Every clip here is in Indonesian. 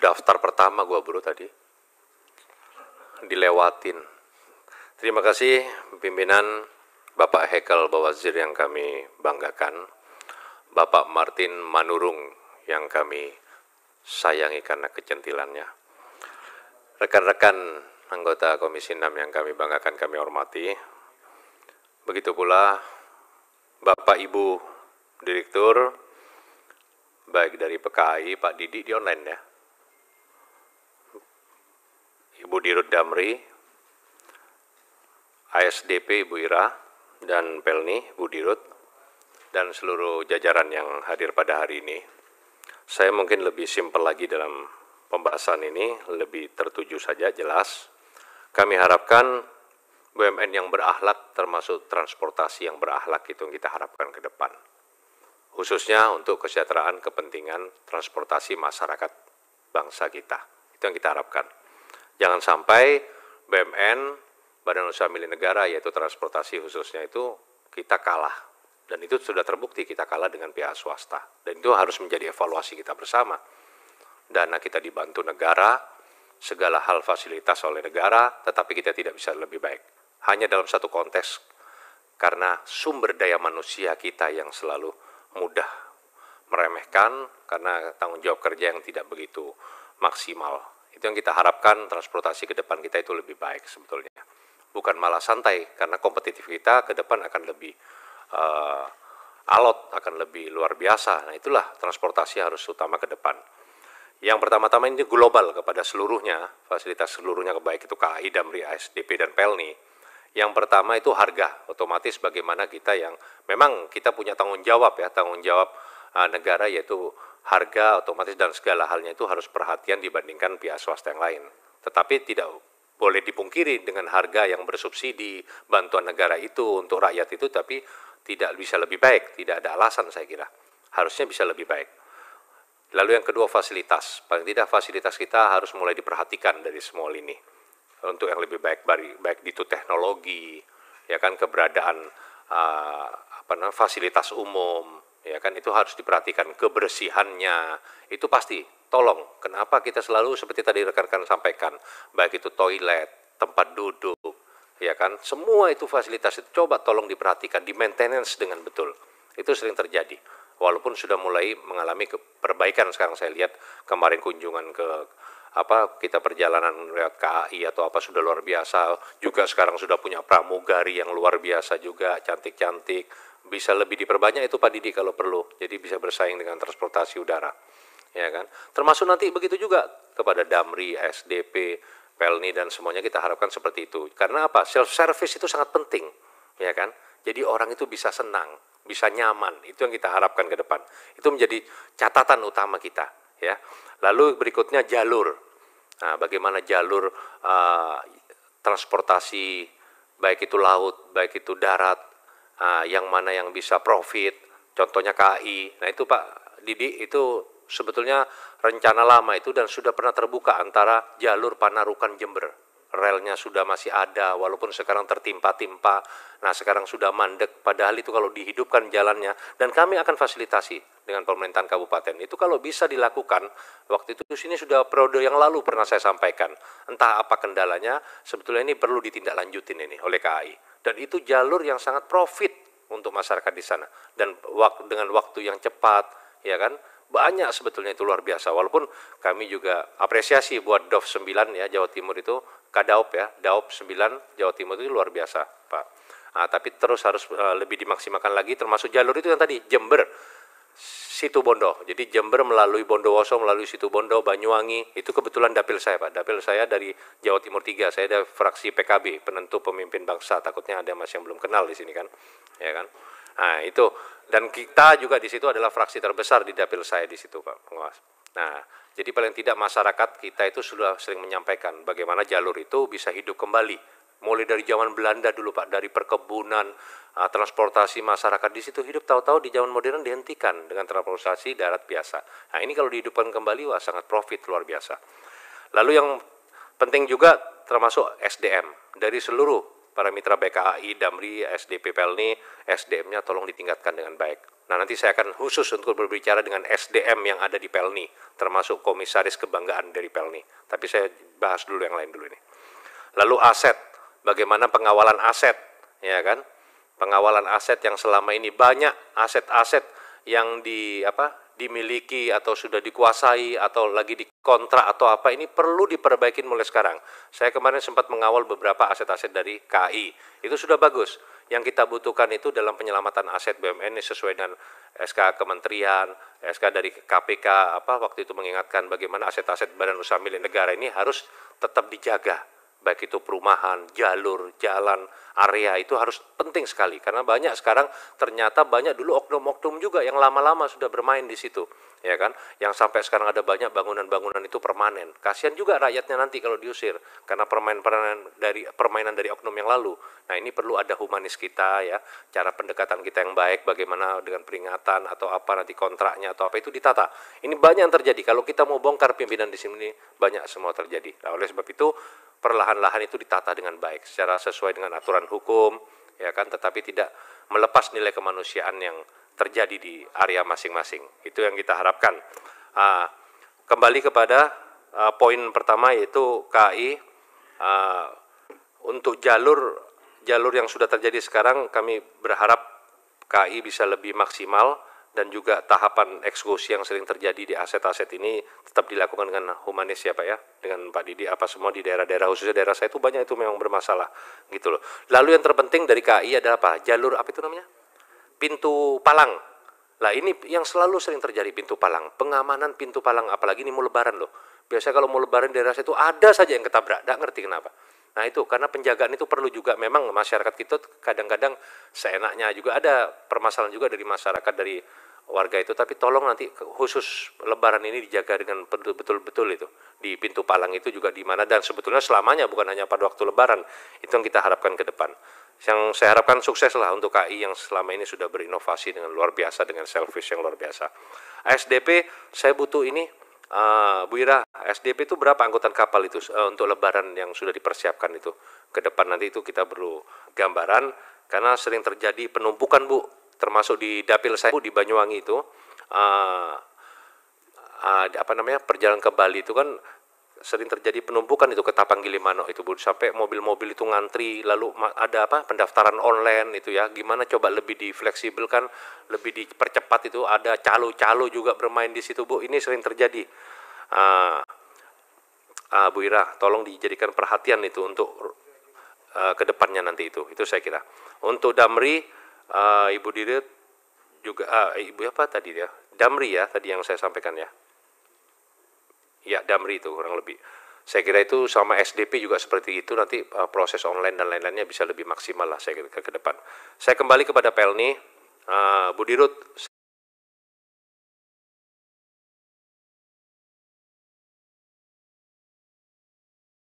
daftar pertama gua bro tadi. Dilewatin. Terima kasih pimpinan Bapak Hekel Bawazir yang kami banggakan, Bapak Martin Manurung yang kami sayangi karena kecentilannya, rekan-rekan anggota Komisi 6 yang kami banggakan, kami hormati, begitu pula Bapak Ibu Direktur, baik dari PKAI, Pak Didi di online ya, Ibu Dirut Damri, ASDP Ibu Ira, dan Pelni, Bu Dirut, dan seluruh jajaran yang hadir pada hari ini. Saya mungkin lebih simpel lagi dalam pembahasan ini, lebih tertuju saja, jelas. Kami harapkan BUMN yang berakhlak, termasuk transportasi yang berakhlak, itu yang kita harapkan ke depan. Khususnya untuk kesejahteraan kepentingan transportasi masyarakat bangsa kita. Itu yang kita harapkan. Jangan sampai BUMN, Badan Usaha Milik Negara, yaitu transportasi khususnya itu, kita kalah. Dan itu sudah terbukti kita kalah dengan pihak swasta. Dan itu harus menjadi evaluasi kita bersama. Dana kita dibantu negara, segala hal fasilitas oleh negara, tetapi kita tidak bisa lebih baik. Hanya dalam satu konteks, karena sumber daya manusia kita yang selalu mudah meremehkan, karena tanggung jawab kerja yang tidak begitu maksimal. Itu yang kita harapkan, transportasi ke depan kita itu lebih baik sebetulnya. Bukan malah santai, karena kompetitif kita ke depan akan lebih alot, akan lebih luar biasa. Nah itulah transportasi harus utama ke depan. Yang pertama-tama ini global kepada seluruhnya, fasilitas seluruhnya, baik itu KAI, Damri, ASDP, dan Pelni. Yang pertama itu harga, otomatis bagaimana kita yang, memang kita punya tanggung jawab ya, tanggung jawab negara yaitu harga otomatis dan segala halnya itu harus perhatian dibandingkan pihak swasta yang lain. Tetapi tidak boleh dipungkiri dengan harga yang bersubsidi, bantuan negara itu untuk rakyat itu, tapi tidak bisa lebih baik, tidak ada alasan saya kira. Harusnya bisa lebih baik. Lalu yang kedua fasilitas, paling tidak fasilitas kita harus mulai diperhatikan dari semua lini. Untuk yang lebih baik, baik itu teknologi, ya kan, keberadaan fasilitas umum, ya kan, itu harus diperhatikan, kebersihannya, itu pasti. Tolong, kenapa kita selalu seperti tadi rekan-rekan sampaikan, baik itu toilet, tempat duduk, ya kan, semua itu fasilitas itu coba tolong diperhatikan, di maintenance dengan betul. Itu sering terjadi. Walaupun sudah mulai mengalami perbaikan sekarang, saya lihat kemarin kunjungan ke kita perjalanan lewat KAI atau sudah luar biasa. Juga sekarang sudah punya pramugari yang luar biasa juga, cantik-cantik. Bisa lebih diperbanyak itu Pak Didi kalau perlu. Jadi bisa bersaing dengan transportasi udara. Ya kan? Termasuk nanti begitu juga kepada Damri, SDP, Pelni dan semuanya kita harapkan seperti itu. Karena apa? Self service itu sangat penting, ya kan? Jadi orang itu bisa senang, bisa nyaman. Itu yang kita harapkan ke depan. Itu menjadi catatan utama kita, ya. Lalu berikutnya jalur. Nah, bagaimana jalur transportasi, baik itu laut, baik itu darat, yang mana yang bisa profit, contohnya KAI. Nah itu Pak Didi, itu sebetulnya rencana lama itu dan sudah pernah terbuka antara jalur Panarukan Jember. Relnya sudah masih ada, walaupun sekarang tertimpa-timpa. Nah sekarang sudah mandek, padahal itu kalau dihidupkan jalannya, dan kami akan fasilitasi dengan pemerintahan kabupaten. Itu kalau bisa dilakukan, waktu itu sini sudah periode yang lalu pernah saya sampaikan. Entah apa kendalanya, sebetulnya ini perlu ditindaklanjutin ini oleh KAI. Dan itu jalur yang sangat profit untuk masyarakat di sana. Dan dengan waktu yang cepat, ya kan, banyak sebetulnya itu luar biasa. Walaupun kami juga apresiasi buat DAOP 9 ya, Jawa Timur itu, KADAOP ya, DAOP 9 Jawa Timur itu luar biasa Pak. Tapi terus harus lebih dimaksimalkan lagi, termasuk jalur itu yang tadi, Jember, Situbondo. Jadi Jember melalui Bondowoso, melalui Situbondo, Banyuwangi, itu kebetulan dapil saya Pak. Dapil saya dari Jawa Timur 3, saya ada fraksi PKB, penentu pemimpin bangsa. Takutnya ada Mas yang belum kenal di sini kan, ya kan. Nah itu, dan kita juga di situ adalah fraksi terbesar di dapil saya di situ Pak Pengawas. Nah, jadi paling tidak masyarakat kita itu sudah sering menyampaikan bagaimana jalur itu bisa hidup kembali. Mulai dari zaman Belanda dulu Pak, dari perkebunan, transportasi masyarakat di situ hidup, tahu-tahu di zaman modern dihentikan dengan transportasi darat biasa. Nah ini kalau dihidupkan kembali, wah sangat profit luar biasa. Lalu yang penting juga termasuk SDM dari seluruh para mitra BKAI, Damri, SDP Pelni, SDM-nya tolong ditingkatkan dengan baik. Nah, nanti saya akan khusus untuk berbicara dengan SDM yang ada di Pelni, termasuk komisaris kebanggaan dari Pelni. Tapi saya bahas dulu yang lain dulu ini. Lalu aset, bagaimana pengawalan aset, ya kan? Pengawalan aset yang selama ini banyak aset-aset yang dimiliki atau sudah dikuasai atau lagi dikontrak atau apa, ini perlu diperbaiki mulai sekarang. Saya kemarin sempat mengawal beberapa aset-aset dari KAI, itu sudah bagus. Yang kita butuhkan itu dalam penyelamatan aset BUMN ini sesuai dengan SK Kementerian, SK dari KPK, waktu itu mengingatkan bagaimana aset-aset badan usaha milik negara ini harus tetap dijaga. Baik itu perumahan, jalur, jalan, area, itu harus penting sekali. Karena banyak sekarang, ternyata banyak dulu oknum-oknum juga yang lama-lama sudah bermain di situ, ya kan? Yang sampai sekarang ada banyak bangunan-bangunan itu permanen. Kasihan juga rakyatnya nanti kalau diusir, karena permainan dari oknum yang lalu. Nah, ini perlu ada humanis kita, ya, cara pendekatan kita yang baik, bagaimana dengan peringatan atau apa nanti kontraknya atau apa itu ditata. Ini banyak yang terjadi. Kalau kita mau bongkar pimpinan di sini, banyak semua terjadi. Nah, oleh sebab itu, perlahan-lahan itu ditata dengan baik, secara sesuai dengan aturan hukum, ya kan, tetapi tidak melepas nilai kemanusiaan yang terjadi di area masing-masing. Itu yang kita harapkan. Kembali kepada poin pertama, yaitu KAI. Untuk jalur yang sudah terjadi sekarang, kami berharap KAI bisa lebih maksimal, dan juga tahapan eksekusi yang sering terjadi di aset-aset ini tetap dilakukan dengan humanis, ya Pak, ya, dengan Pak Didi, apa semua di daerah-daerah, khususnya daerah saya itu banyak itu memang bermasalah gitu loh. Lalu yang terpenting dari KAI adalah apa? Jalur apa itu namanya? Pintu palang. Lah, ini yang selalu sering terjadi, pintu palang, pengamanan pintu palang, apalagi ini mau lebaran loh. Biasanya kalau mau lebaran di daerah saya itu ada saja yang ketabrak, nggak ngerti kenapa. Nah, itu karena penjagaan itu perlu juga. Memang masyarakat kita kadang-kadang seenaknya juga, ada permasalahan juga dari masyarakat, dari warga itu, tapi tolong nanti khusus lebaran ini dijaga dengan betul-betul itu. Di pintu palang itu juga di mana, dan sebetulnya selamanya, bukan hanya pada waktu lebaran. Itu yang kita harapkan ke depan. Yang saya harapkan sukses lah untuk KAI yang selama ini sudah berinovasi dengan luar biasa, dengan service yang luar biasa. ASDP, saya butuh ini, Bu Ira, SDP itu berapa angkutan kapal itu untuk lebaran yang sudah dipersiapkan itu ke depan? Nanti itu kita perlu gambaran, karena sering terjadi penumpukan, Bu, termasuk di dapil saya, Bu, di Banyuwangi itu, perjalanan ke Bali itu kan sering terjadi penumpukan itu ke Tapang Gilimanuk itu, Bu, sampai mobil-mobil itu ngantri, lalu ada pendaftaran online itu, ya, gimana coba lebih difleksibelkan, lebih dipercepat itu, ada calo-calo juga bermain di situ, Bu, ini sering terjadi. Bu Ira, tolong dijadikan perhatian itu untuk ke depannya nanti itu saya kira. Untuk Damri, Ibu Dirut juga, Ibu apa tadi ya? Damri ya, tadi yang saya sampaikan ya. Ya, Damri itu kurang lebih. Saya kira itu sama SDP juga seperti itu, nanti proses online dan lain-lainnya bisa lebih maksimal lah saya kira ke depan. Saya kembali kepada Pelni, Bu Dirut.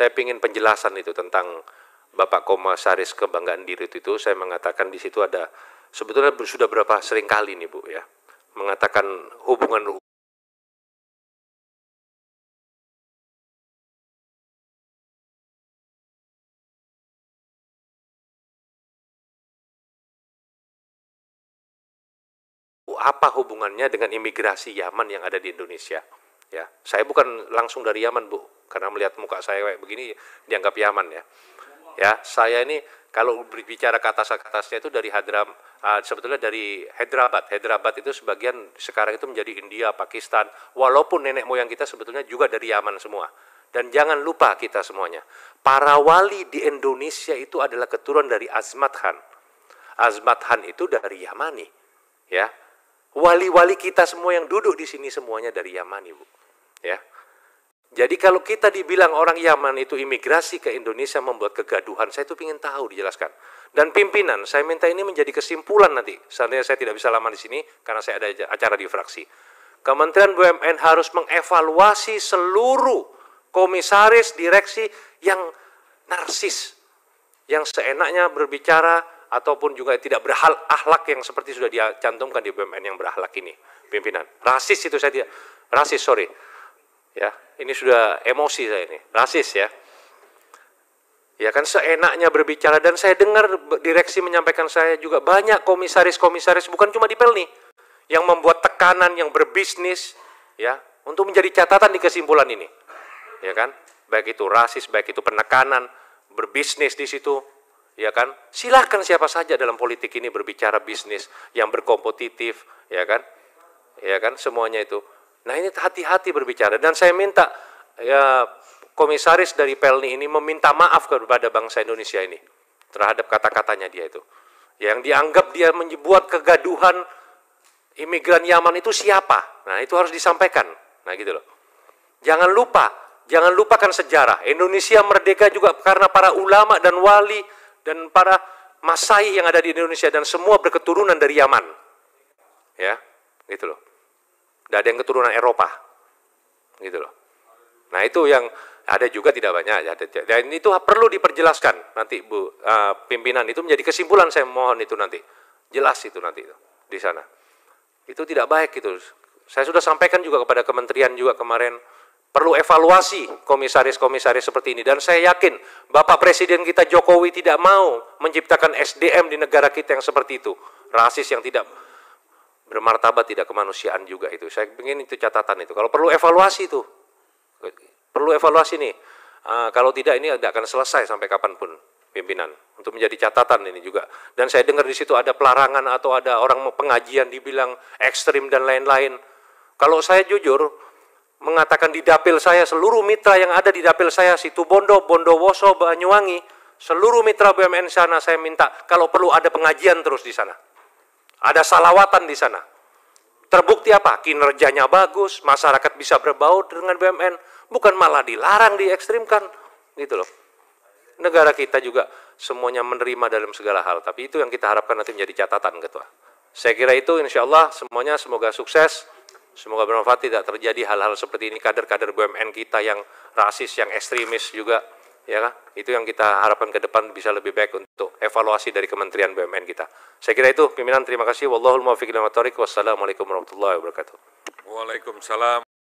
Saya ingin penjelasan itu tentang Bapak Komisaris Kebanggaan Dirut itu. Saya mengatakan di situ ada, sebetulnya sudah berapa sering kali nih, Bu, ya, mengatakan hubungan apa hubungannya dengan imigrasi Yaman yang ada di Indonesia. Ya, saya bukan langsung dari Yaman, Bu, karena melihat muka saya kayak begini dianggap Yaman, ya. Ya, saya ini kalau berbicara ke atasnya itu dari sebetulnya dari Hyderabad. Hyderabad itu sebagian sekarang itu menjadi India, Pakistan. Walaupun nenek moyang kita sebetulnya juga dari Yaman semua. Dan jangan lupa kita semuanya, para wali di Indonesia itu adalah keturunan dari Azmat Khan. Azmat Khan itu dari Yamani, ya. Wali-wali kita semua yang duduk di sini semuanya dari Yamani, Bu, ya. Jadi kalau kita dibilang orang Yaman itu imigrasi ke Indonesia membuat kegaduhan, saya itu ingin tahu dijelaskan. Dan pimpinan, saya minta ini menjadi kesimpulan nanti. Seandainya saya tidak bisa lama di sini karena saya ada acara di fraksi. Kementerian BUMN harus mengevaluasi seluruh komisaris direksi yang narsis, yang seenaknya berbicara ataupun juga tidak berakhlak, yang seperti sudah dicantumkan di BUMN yang berakhlak ini, pimpinan. Rasis itu saya tidak, rasis, sorry. Ya, ini sudah emosi saya ini, rasis, ya. Ya kan, seenaknya berbicara, dan saya dengar direksi menyampaikan saya juga banyak komisaris-komisaris, bukan cuma di Pelni, yang membuat tekanan, yang berbisnis, ya, untuk menjadi catatan di kesimpulan ini, ya kan? Baik itu rasis, baik itu penekanan, berbisnis di situ, ya kan? Silahkan siapa saja dalam politik ini berbicara bisnis yang berkompetitif, ya kan? Ya kan, semuanya itu. Nah ini hati-hati berbicara, dan saya minta ya komisaris dari Pelni ini meminta maaf kepada bangsa Indonesia ini terhadap kata-katanya dia itu. Yang dianggap dia membuat kegaduhan imigran Yaman itu siapa? Nah itu harus disampaikan. Nah gitu loh. Jangan lupakan sejarah. Indonesia merdeka juga karena para ulama dan wali dan para masai yang ada di Indonesia, dan semua berketurunan dari Yaman. Ya, gitu loh. Tidak ada yang keturunan Eropa. Gitu loh. Nah itu yang ada juga tidak banyak. Dan itu perlu diperjelaskan nanti Bu pimpinan, itu menjadi kesimpulan, saya mohon itu nanti. Jelas itu nanti di sana. Itu tidak baik itu. Saya sudah sampaikan juga kepada kementerian juga kemarin, perlu evaluasi komisaris-komisaris seperti ini. Dan saya yakin Bapak Presiden kita Jokowi tidak mau menciptakan SDM di negara kita yang seperti itu. Rasis yang tidak bermartabat, tidak kemanusiaan juga itu. Saya ingin itu catatan itu. Kalau perlu evaluasi itu. Perlu evaluasi nih. Kalau tidak ini tidak akan selesai sampai kapanpun pimpinan. Untuk menjadi catatan ini juga. Dan saya dengar di situ ada pelarangan atau ada orang pengajian dibilang ekstrim dan lain-lain. Kalau saya jujur mengatakan di dapil saya, seluruh mitra yang ada di dapil saya, Situbondo, Bondowoso, Banyuwangi, seluruh mitra BUMN sana saya minta kalau perlu ada pengajian terus di sana. Ada salawatan di sana. Terbukti apa? Kinerjanya bagus, masyarakat bisa berbaur dengan BUMN, bukan malah dilarang, diekstrimkan, gitu loh. Negara kita juga semuanya menerima dalam segala hal, tapi itu yang kita harapkan nanti menjadi catatan, Ketua. Saya kira itu, insya Allah semuanya semoga sukses, semoga bermanfaat, tidak terjadi hal-hal seperti ini, kader-kader BUMN kita yang rasis, yang ekstremis juga, ya kan? Itu yang kita harapkan ke depan bisa lebih baik untuk evaluasi dari Kementerian BUMN kita. Saya kira itu, pimpinan, terima kasih. Wallahul muwaffiq ila aqwamit thoriq. Wassalamualaikum warahmatullahi wabarakatuh. Waalaikumsalam.